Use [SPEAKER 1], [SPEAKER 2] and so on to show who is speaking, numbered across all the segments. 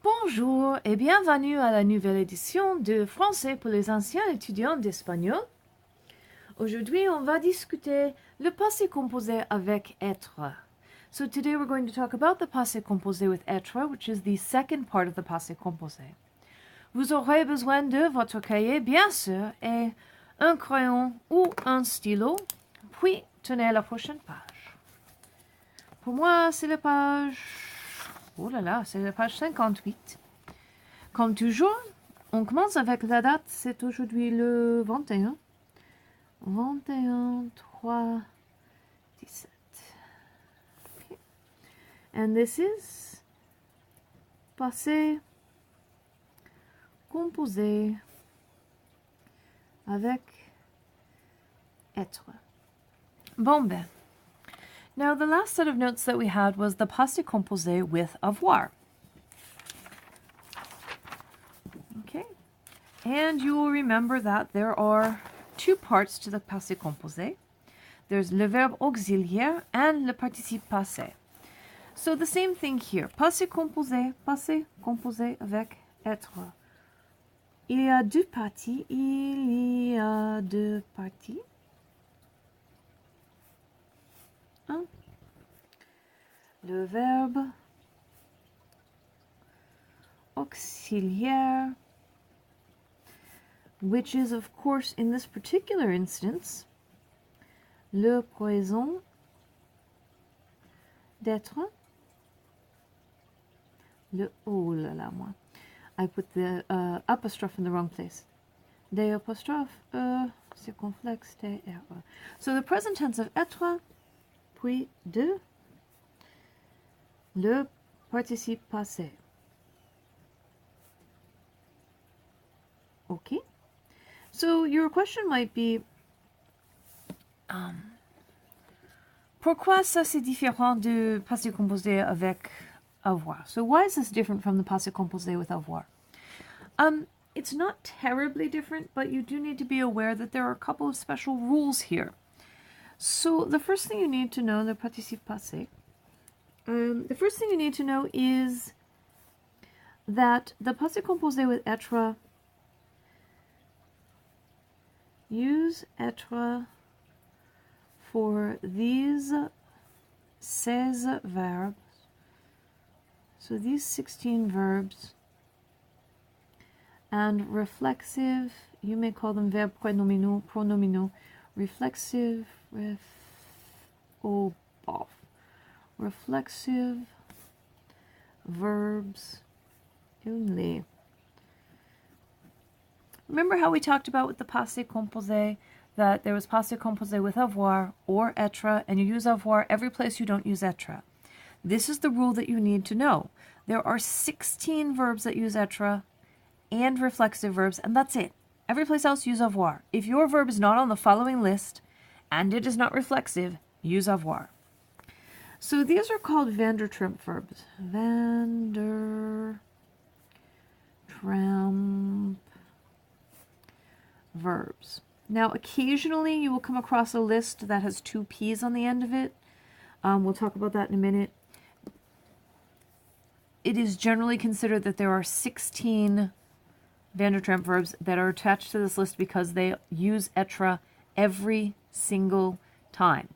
[SPEAKER 1] Bonjour et bienvenue à la nouvelle édition de Français pour les anciens étudiants d'espagnol. Aujourd'hui, on va discuter le passé composé avec être. So today we're going to talk about the passé composé with être, which is the second part of the passé composé. Vous aurez besoin de votre cahier, bien sûr, et un crayon ou un stylo, puis tenez la prochaine page. Pour moi, c'est la page... Oh là là, c'est la page 58. Comme toujours, on commence avec la date, c'est aujourd'hui le 21. 21, 3, 17. Okay. And this is passé composé avec être. Bon ben. Now the last set of notes that we had was the passé composé with avoir. Okay. And you will remember that there are two parts to the passé composé. There's le verbe auxiliaire and le participe passé. So the same thing here. Passé composé avec être. Il y a deux parties. Il y a deux parties. Un. Le verbe auxiliaire, which is, of course, in this particular instance, le présent d'être. Le oh là là, moi. I put the apostrophe in the wrong place. Des apostrophe, circonflexe, T, R, E. So the present tense of être, puis de, le participe passé. Okay? So your question might be, pourquoi ça c'est différent du passé composé avec avoir? So why is this different from the passé composé with avoir? It's not terribly different, but you do need to be aware that there are a couple of special rules here. So the first thing you need to know, the participe passé, the first thing you need to know is that the passé composé with être, use être for these 16 verbs. So these 16 verbs, and reflexive, you may call them verbes pronominaux, reflexive, reflexive verbs only. Remember how we talked about with the passé composé that there was passé composé with avoir or être, and you use avoir every place you don't use être. This is the rule that you need to know. There are 16 verbs that use être and reflexive verbs, and that's it. Every place else use avoir. If your verb is not on the following list and it is not reflexive, use avoir. So these are called Van der Trump verbs. Van der Trump verbs. Now, occasionally you will come across a list that has two P's on the end of it. We'll talk about that in a minute. It is generally considered that there are 16 Van der Trump verbs that are attached to this list because they use être every single time.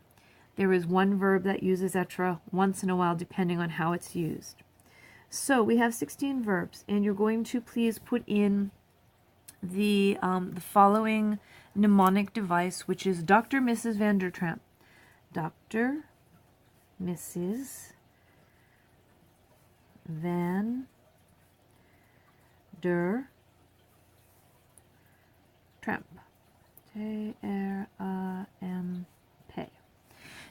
[SPEAKER 1] There is one verb that uses être once in a while depending on how it's used. So we have 16 verbs, and you're going to please put in the following mnemonic device, which is Dr. Mrs. Van der Tramp. Dr. Mrs. Van der Tramp. T-R-A-M-P.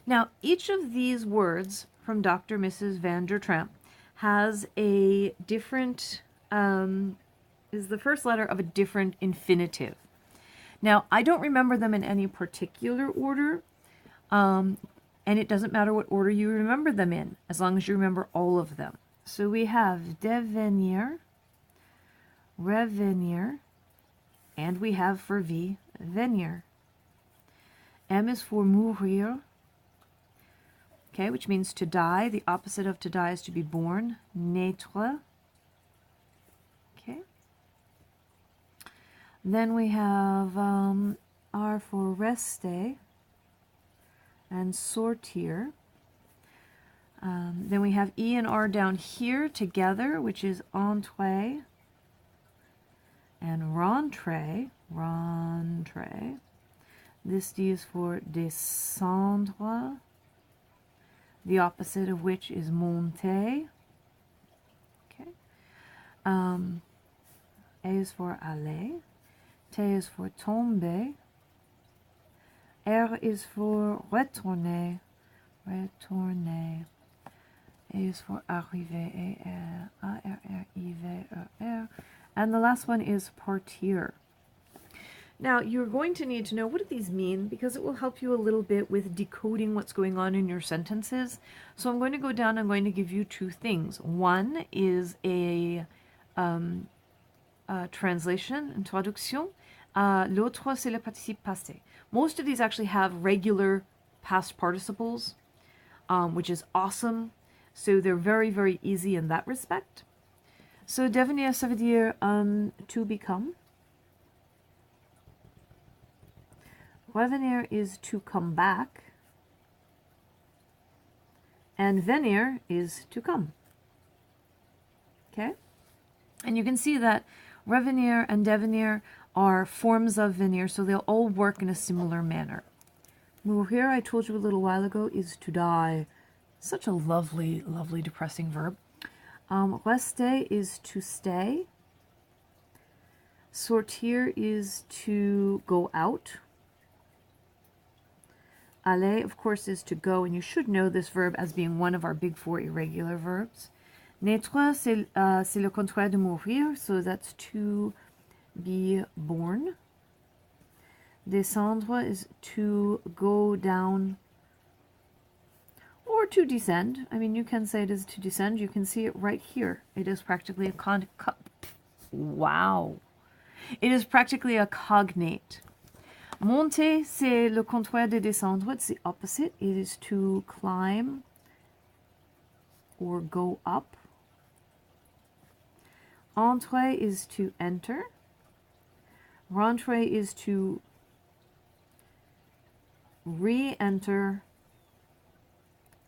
[SPEAKER 1] Now, each of these words from Dr. Mrs. Van der Tramp has a different, is the first letter of a different infinitive. Now, I don't remember them in any particular order, and it doesn't matter what order you remember them in, as long as you remember all of them. So we have devenir, revenir, and we have for V, venir. M is for mourir, okay, which means to die. The opposite of to die is to be born, naître. Then we have R for rester and sortir. Then we have E and R down here together, which is entrer and rentrer. Rentrer. This D is for descendre, the opposite of which is monter. Okay. A is for aller. T is for tomber. R is for retourner. Retourner. A is for arriver. A-R, A-R-R-I-V-E-R. And the last one is partir. Now, you're going to need to know what do these mean because it will help you a little bit with decoding what's going on in your sentences. So I'm going to go down, I'm going to give you two things. One is a translation, une traduction. L'autre, c'est le participe passé. Most of these actually have regular past participles, which is awesome. So they're very, very easy in that respect. So devenir, ça veut dire to become. Revenir is to come back. And venir is to come. Okay? And you can see that revenir and devenir are forms of venir, so they'll all work in a similar manner. Mourir, I told you a little while ago, is to die. Such a lovely, lovely depressing verb. Rester is to stay. Sortir is to go out. Aller, of course, is to go, and you should know this verb as being one of our big four irregular verbs. Naître, c'est le contraire de mourir, so that's to be born. Descendre is to go down or to descend. I mean, you can say it is to descend. You can see it right here. It is practically a wow. It is practically a cognate. Monter, c'est le contraire de descendre. It's the opposite. It is to climb or go up. Entrer is to enter. Rentrer is to re-enter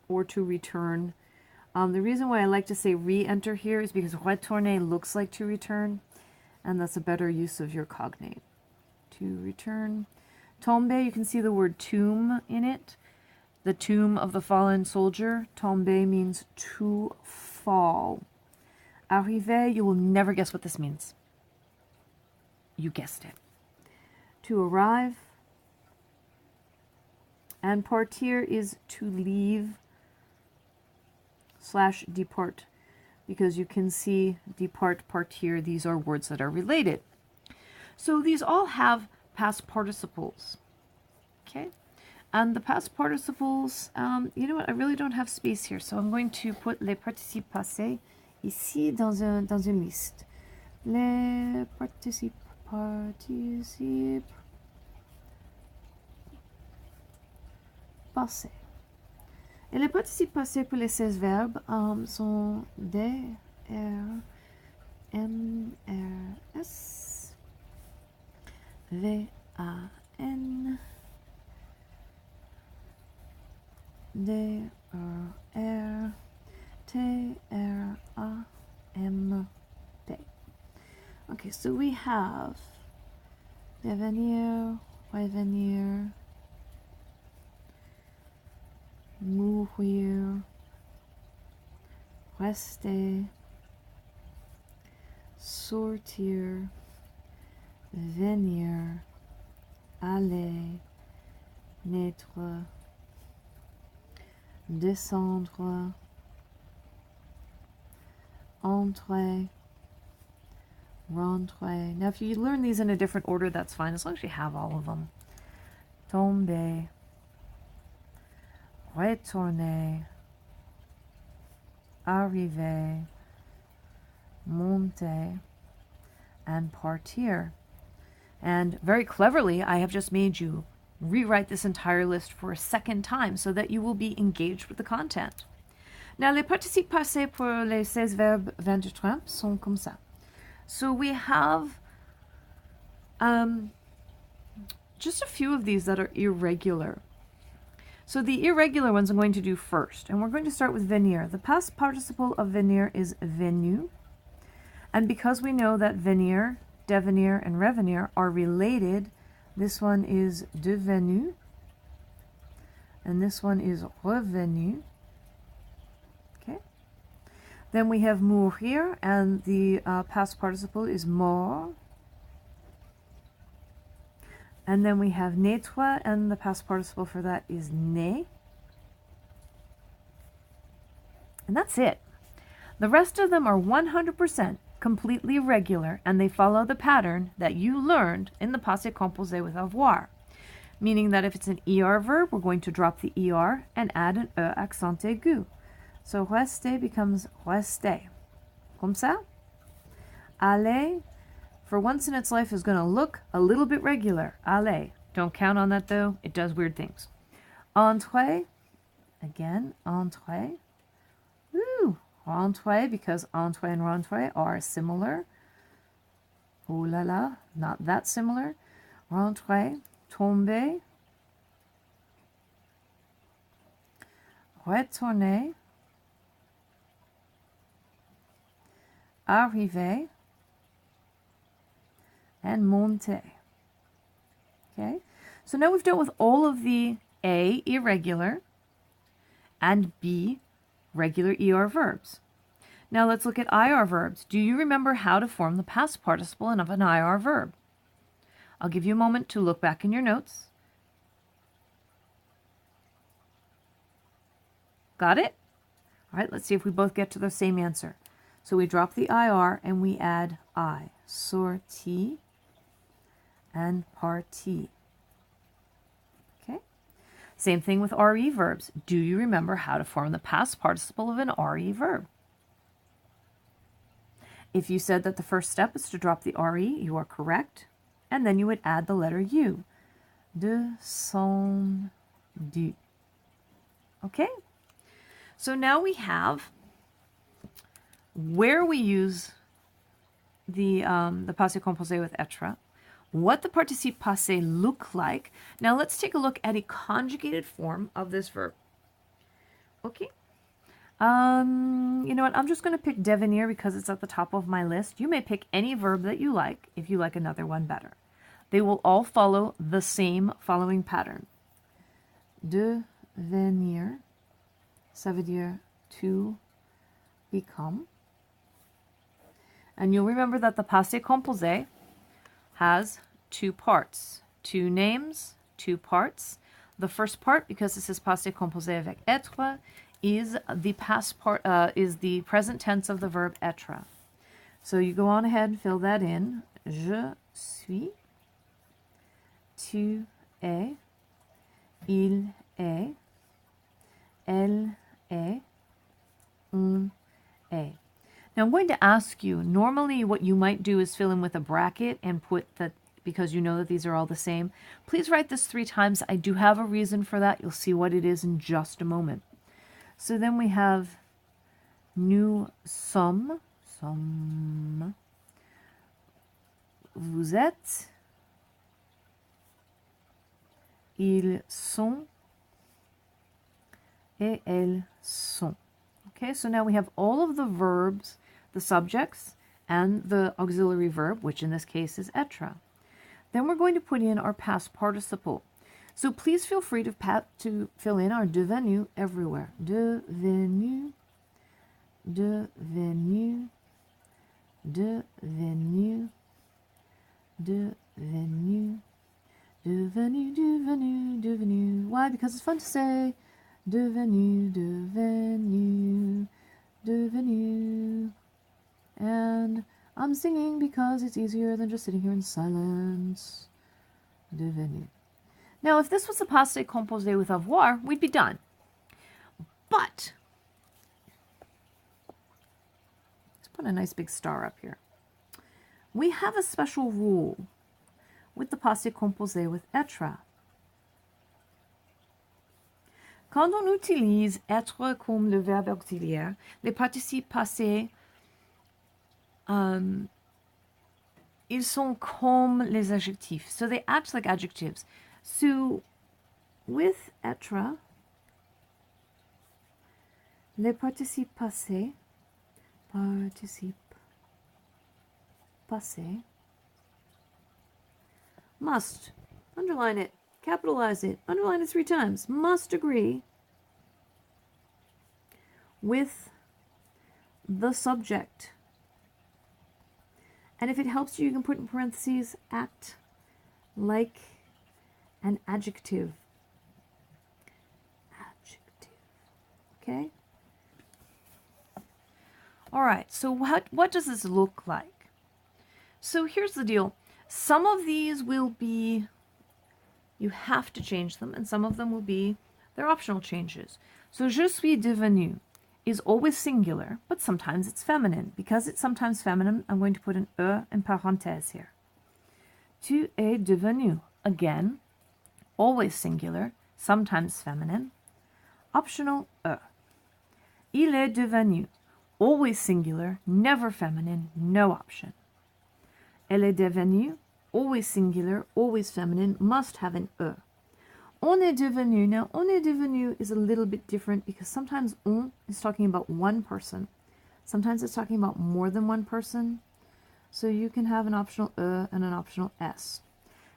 [SPEAKER 1] or to return. The reason why I like to say re-enter here is because retourner looks like to return, and that's a better use of your cognate. To return. Tomber, you can see the word tomb in it. The tomb of the fallen soldier. Tomber means to fall. Arriver, you will never guess what this means. You guessed it. To arrive. And partir is to leave / depart, because you can see depart, partir, these are words that are related. So these all have past participles. Okay? And the past participles, you know what, I really don't have space here, so I'm going to put les participes passés ici dans une liste. Les participes passés. Et les participes passés pour les 16 verbes sont D, R, M, R, S, V, A, N, D, R, R, T, R, A, M, P. Okay, so we have devenir, revenir, mourir, rester, sortir, venir, aller, naître, descendre, entrer, rentrer. Now, if you learn these in a different order, that's fine, as long as you have all of them. Tomber, retourner, arriver, monter, and partir. And very cleverly, I have just made you rewrite this entire list for a second time so that you will be engaged with the content. Now, les participes passés pour les 16 verbes 23 sont comme ça. So we have Just a few of these that are irregular. So the irregular ones I'm going to do first, and we're going to start with venir. The past participle of venir is venu, and because we know that venir, devenir, and revenir are related, this one is devenu, and this one is revenu. Okay. Then we have mourir, and the past participle is mort. And then we have naître, and the past participle for that is né. And that's it. The rest of them are 100% completely regular, and they follow the pattern that you learned in the passé composé with avoir. Meaning that if it's an ER verb, we're going to drop the ER and add an E accent aigu. So rester becomes resté. Comme ça. Aller, for once in its life, is going to look a little bit regular. Aller. Don't count on that though. It does weird things. Entrer. Again, entrer. Woo. Rentrer, because entrer and rentrer are similar. Oh la la. Not that similar. Rentrer. Tomber. Retourner. Arriver. And monter. Okay, so now we've dealt with all of the A, irregular, and B, regular ER verbs. Now let's look at IR verbs. Do you remember how to form the past participle of an IR verb? I'll give you a moment to look back in your notes. Got it? All right, let's see if we both get to the same answer. So we drop the IR and we add I. Sorti and parti. Okay. Same thing with RE verbs. Do you remember how to form the past participle of an RE verb? If you said that the first step is to drop the RE, you are correct. And then you would add the letter U. Descendu. Okay. So now we have where we use the passé composé with etre, what the participe passé look like. Now let's take a look at a conjugated form of this verb. Okay. You know what? I'm just going to pick devenir because it's at the top of my list. You may pick any verb that you like if you like another one better. They will all follow the same following pattern. Devenir, ça veut dire to become. And you'll remember that the passé composé has two parts, two names, two parts. The first part, because this is passé composé avec être, is the past part, is the present tense of the verb être. So you go on ahead and fill that in. Je suis, tu es, il est, elle est, on est. Now I'm going to ask you, normally what you might do is fill in with a bracket and put that, because you know that these are all the same. Please write this 3 times. I do have a reason for that. You'll see what it is in just a moment. So then we have nous sommes, vous êtes, ils sont, et elles sont. Okay, so now we have all of the verbs, the subjects, and the auxiliary verb, which in this case is être. Then we're going to put in our past participle. So please feel free to fill in our devenu everywhere. Devenu, devenu, devenu, devenu, devenu, devenu, devenu. Why? Because it's fun to say. Devenu, devenu, devenu. And I'm singing because it's easier than just sitting here in silence. Devenu. Now, if this was the passé composé with avoir, we'd be done. But, let's put a nice big star up here. We have a special rule with the passé composé with être. Quand on utilise être comme le verbe auxiliaire, les participes passés Ils sont comme les adjectifs. So they act like adjectives. So with etre, les participes passés, must, underline it, capitalize it, underline it 3 times, must agree with the subject. And if it helps you, you can put in parentheses, act like an adjective. Okay? All right, so what does this look like? So here's the deal. Some of these will be, you have to change them, and some of them will be, they're optional changes. So je suis devenu is always singular, but sometimes it's feminine. Because it's sometimes feminine, I'm going to put an e in parenthèse here. Tu es devenu, again, always singular, sometimes feminine. Optional e. Il est devenu, always singular, never feminine, no option. Elle est devenue, always singular, always feminine, must have an e. On est devenu. Now, on est devenu is a little bit different because sometimes on is talking about one person. Sometimes it's talking about more than one person. So you can have an optional e and an optional s.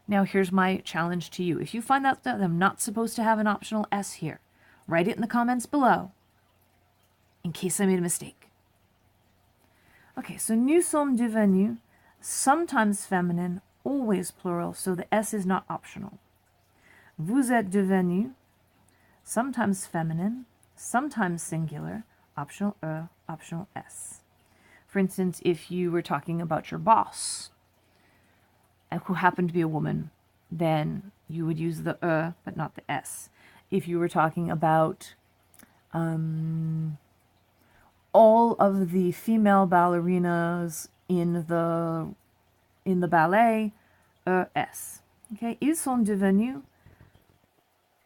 [SPEAKER 1] Now, here's my challenge to you. If you find out that I'm not supposed to have an optional s here, write it in the comments below in case I made a mistake. Okay, so nous sommes devenus, sometimes feminine, always plural, so the s is not optional. Vous êtes devenu, sometimes feminine, sometimes singular, optional e, optional s. For instance, if you were talking about your boss, who happened to be a woman, then you would use the e, but not the s. If you were talking about all of the female ballerinas in the ballet, es. Okay, ils sont devenus,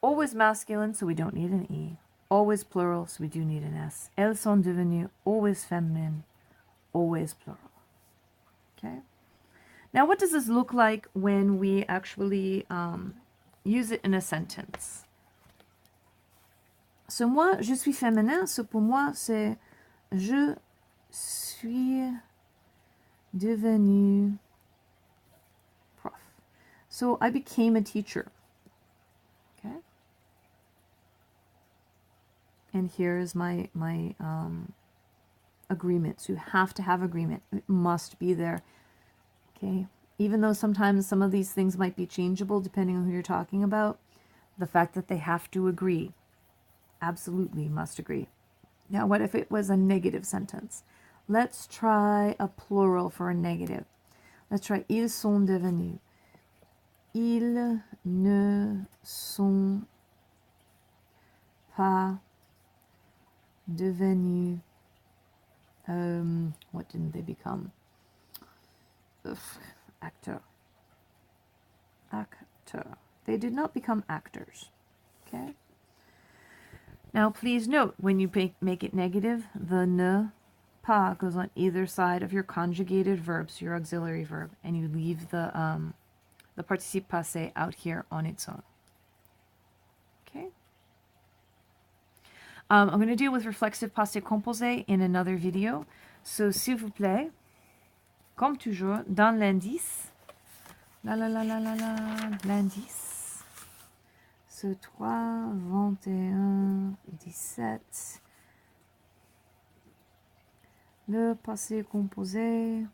[SPEAKER 1] always masculine, so we don't need an e. Always plural, so we do need an s. Elles sont devenues, always feminine, always plural. Okay. Now, what does this look like when we actually use it in a sentence? So moi, je suis féminin, so pour moi, c'est je suis devenu prof. So I became a teacher. Okay. And here's my agreement. So you have to have agreement. It must be there. Okay. Even though sometimes some of these things might be changeable depending on who you're talking about, the fact that they have to agree, absolutely must agree. Now, what if it was a negative sentence? Let's try a plural for a negative. Let's try ils sont devenus. Ils ne sont pas devenus. What didn't they become? Actor. They did not become actors. Okay. Now, please note, when you make it negative, the ne pas goes on either side of your conjugated verb, so your auxiliary verb, and you leave the participe passé out here on its own. Okay. I'm going to deal with reflexive passé composé in another video. So, s'il vous plaît, comme toujours, dans l'indice, l'indice. So 3, 21, 17. Le passé composé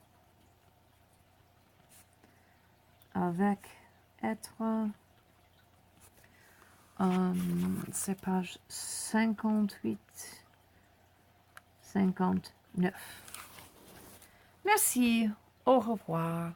[SPEAKER 1] avec être. C'est page 58, 59. Merci, au revoir.